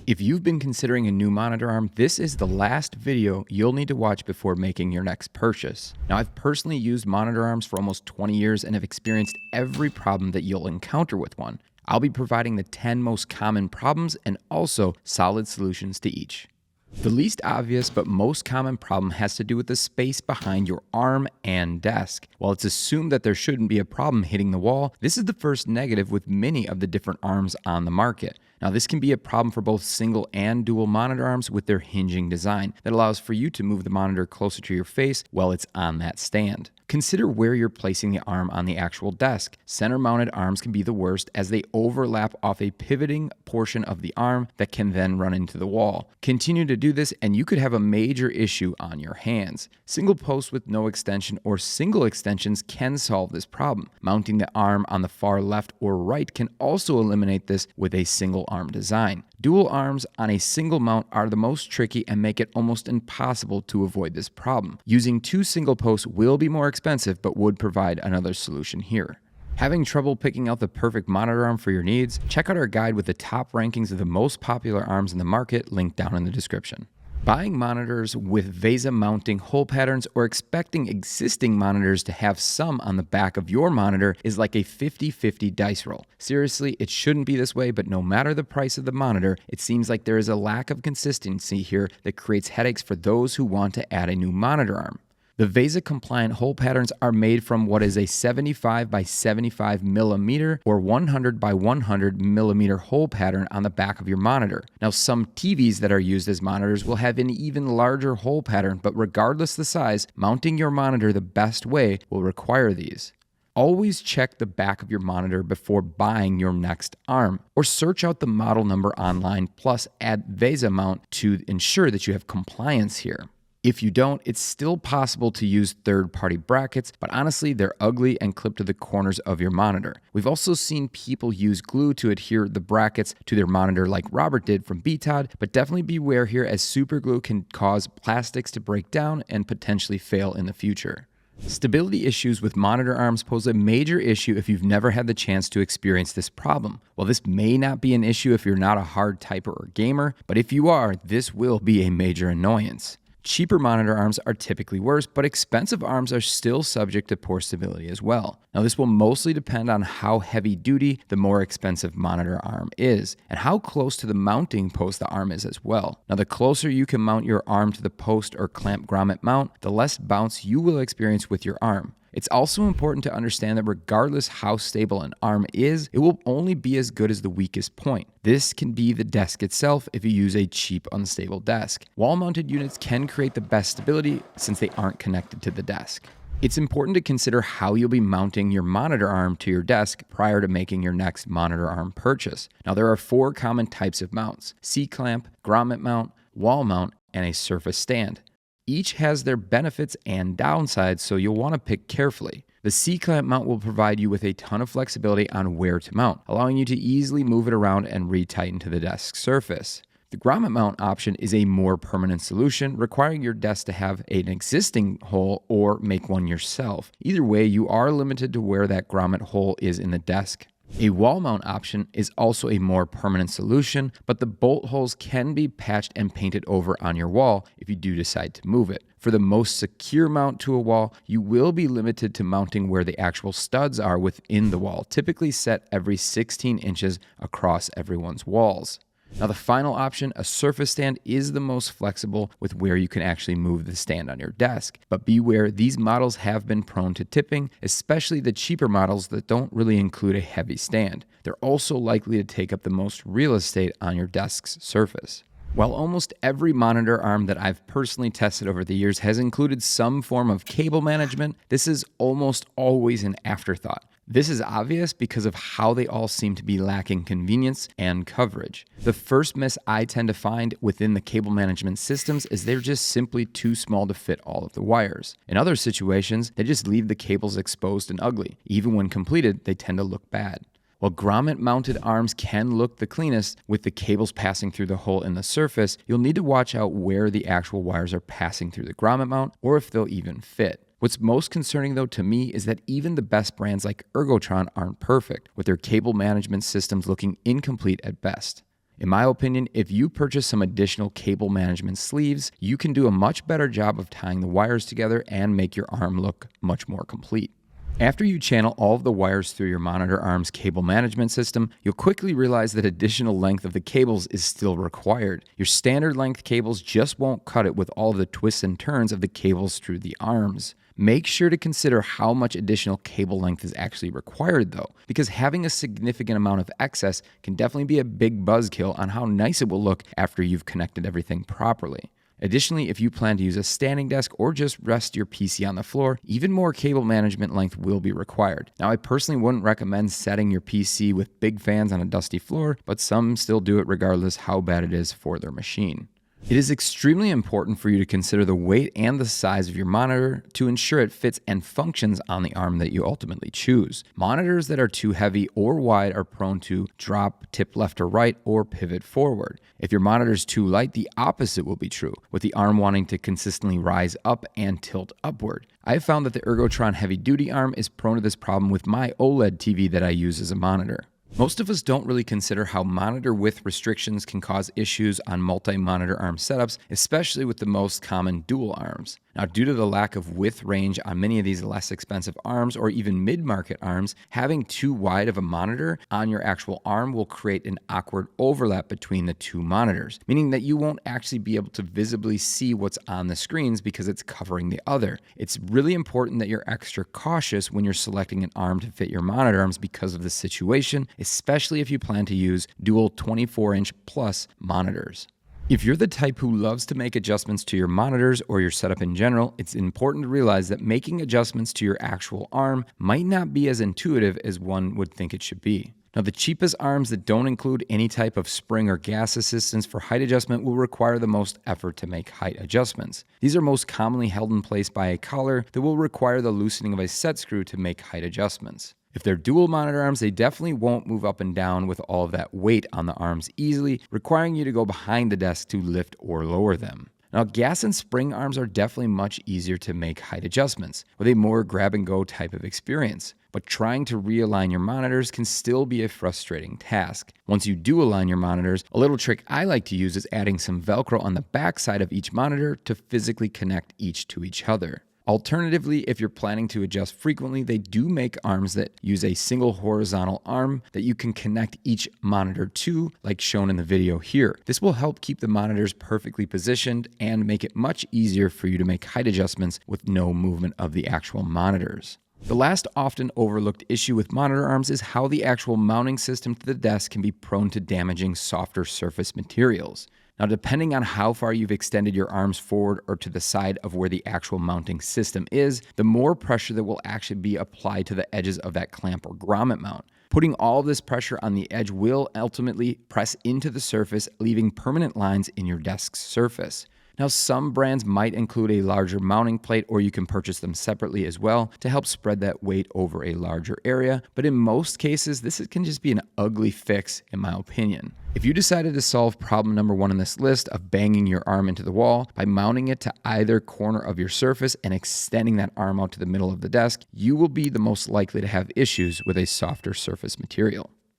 If you've been considering a new monitor arm, this is the last video you'll need to watch before making your next purchase. Now, I've personally used monitor arms for almost 20 years and have experienced every problem that you'll encounter with one. I'll be providing the 10 most common problems and also solid solutions to each. The least obvious but most common problem has to do with the space behind your arm and desk. While it's assumed that there shouldn't be a problem hitting the wall, this is the first negative with many of the different arms on the market. Now, this can be a problem for both single and dual monitor arms with their hinging design that allows for you to move the monitor closer to your face while it's on that stand. Consider where you're placing the arm on the actual desk. Center-mounted arms can be the worst as they overlap off a pivoting portion of the arm that can then run into the wall. Continue to do this and you could have a major issue on your hands. Single posts with no extension or single extensions can solve this problem. Mounting the arm on the far left or right can also eliminate this with a single arm design. Dual arms on a single mount are the most tricky and make it almost impossible to avoid this problem. Using two single posts will be more expensive but would provide another solution here. Having trouble picking out the perfect monitor arm for your needs? Check out our guide with the top rankings of the most popular arms in the market, linked down in the description. Buying monitors with VESA mounting hole patterns or expecting existing monitors to have some on the back of your monitor is like a 50-50 dice roll. Seriously, it shouldn't be this way, but no matter the price of the monitor, it seems like there is a lack of consistency here that creates headaches for those who want to add a new monitor arm. The VESA compliant hole patterns are made from what is a 75 by 75 millimeter or 100 by 100 millimeter hole pattern on the back of your monitor. Now, some TVs that are used as monitors will have an even larger hole pattern, but regardless the size, mounting your monitor the best way will require these. Always check the back of your monitor before buying your next arm, or search out the model number online, plus add VESA mount to ensure that you have compliance here. If you don't, it's still possible to use third-party brackets, but honestly, they're ugly and clip to the corners of your monitor. We've also seen people use glue to adhere the brackets to their monitor like Robert did from BTOD, but definitely beware here as super glue can cause plastics to break down and potentially fail in the future. Stability issues with monitor arms pose a major issue if you've never had the chance to experience this problem. While this may not be an issue if you're not a hard typer or gamer, but if you are, this will be a major annoyance. Cheaper monitor arms are typically worse, but expensive arms are still subject to poor stability as well. Now, this will mostly depend on how heavy duty the more expensive monitor arm is, and how close to the mounting post the arm is as well. Now, the closer you can mount your arm to the post or clamp grommet mount, the less bounce you will experience with your arm. It's also important to understand that regardless how stable an arm is, it will only be as good as the weakest point. This can be the desk itself if you use a cheap, unstable desk. Wall-mounted units can create the best stability since they aren't connected to the desk. It's important to consider how you'll be mounting your monitor arm to your desk prior to making your next monitor arm purchase. Now, there are 4 common types of mounts: C-clamp, grommet mount, wall mount, and a surface stand. Each has their benefits and downsides, so you'll want to pick carefully. The C-clamp mount will provide you with a ton of flexibility on where to mount, allowing you to easily move it around and retighten to the desk surface. The grommet mount option is a more permanent solution, requiring your desk to have an existing hole or make one yourself. Either way, you are limited to where that grommet hole is in the desk. A wall mount option is also a more permanent solution, but the bolt holes can be patched and painted over on your wall if you do decide to move it. For the most secure mount to a wall, you will be limited to mounting where the actual studs are within the wall, typically set every 16 inches across everyone's walls. Now, the final option, a surface stand, is the most flexible with where you can actually move the stand on your desk. But beware, these models have been prone to tipping, especially the cheaper models that don't really include a heavy stand. They're also likely to take up the most real estate on your desk's surface. While almost every monitor arm that I've personally tested over the years has included some form of cable management, this is almost always an afterthought. This is obvious because of how they all seem to be lacking convenience and coverage. The first miss I tend to find within the cable management systems is they're just simply too small to fit all of the wires. In other situations, they just leave the cables exposed and ugly. Even when completed, they tend to look bad. While grommet-mounted arms can look the cleanest with the cables passing through the hole in the surface, you'll need to watch out where the actual wires are passing through the grommet mount or if they'll even fit. What's most concerning though to me is that even the best brands like Ergotron aren't perfect, with their cable management systems looking incomplete at best. In my opinion, if you purchase some additional cable management sleeves, you can do a much better job of tying the wires together and make your arm look much more complete. After you channel all of the wires through your monitor arm's cable management system, you'll quickly realize that additional length of the cables is still required. Your standard length cables just won't cut it with all of the twists and turns of the cables through the arms. Make sure to consider how much additional cable length is actually required though, because having a significant amount of excess can definitely be a big buzzkill on how nice it will look after you've connected everything properly. Additionally, if you plan to use a standing desk or just rest your PC on the floor, even more cable management length will be required. Now, I personally wouldn't recommend setting your PC with big fans on a dusty floor, but some still do it regardless how bad it is for their machine. It is extremely important for you to consider the weight and the size of your monitor to ensure it fits and functions on the arm that you ultimately choose. Monitors that are too heavy or wide are prone to drop, tip left or right, or pivot forward. If your monitor is too light, the opposite will be true, with the arm wanting to consistently rise up and tilt upward. I have found that the Ergotron heavy-duty arm is prone to this problem with my OLED TV that I use as a monitor. Most of us don't really consider how monitor width restrictions can cause issues on multi-monitor arm setups, especially with the most common dual arms. Now, due to the lack of width range on many of these less expensive arms or even mid-market arms, having too wide of a monitor on your actual arm will create an awkward overlap between the two monitors, meaning that you won't actually be able to visibly see what's on the screens because it's covering the other. It's really important that you're extra cautious when you're selecting an arm to fit your monitor arms because of the situation, especially if you plan to use dual 24-inch plus monitors. If you're the type who loves to make adjustments to your monitors or your setup in general, it's important to realize that making adjustments to your actual arm might not be as intuitive as one would think it should be. Now, the cheapest arms that don't include any type of spring or gas assistance for height adjustment will require the most effort to make height adjustments. These are most commonly held in place by a collar that will require the loosening of a set screw to make height adjustments. If they're dual monitor arms, they definitely won't move up and down with all of that weight on the arms easily, requiring you to go behind the desk to lift or lower them. Now, gas and spring arms are definitely much easier to make height adjustments, with a more grab-and-go type of experience. But trying to realign your monitors can still be a frustrating task. Once you do align your monitors, a little trick I like to use is adding some Velcro on the back side of each monitor to physically connect each to each other. Alternatively, if you're planning to adjust frequently, they do make arms that use a single horizontal arm that you can connect each monitor to, like shown in the video here. This will help keep the monitors perfectly positioned and make it much easier for you to make height adjustments with no movement of the actual monitors. The last often overlooked issue with monitor arms is how the actual mounting system to the desk can be prone to damaging softer surface materials. Now, depending on how far you've extended your arms forward or to the side of where the actual mounting system is, the more pressure that will actually be applied to the edges of that clamp or grommet mount. Putting all of this pressure on the edge will ultimately press into the surface, leaving permanent lines in your desk's surface. Now, some brands might include a larger mounting plate, or you can purchase them separately as well to help spread that weight over a larger area. But in most cases, this can just be an ugly fix, in my opinion. If you decided to solve problem number 1 on this list of banging your arm into the wall by mounting it to either corner of your surface and extending that arm out to the middle of the desk, you will be the most likely to have issues with a softer surface material.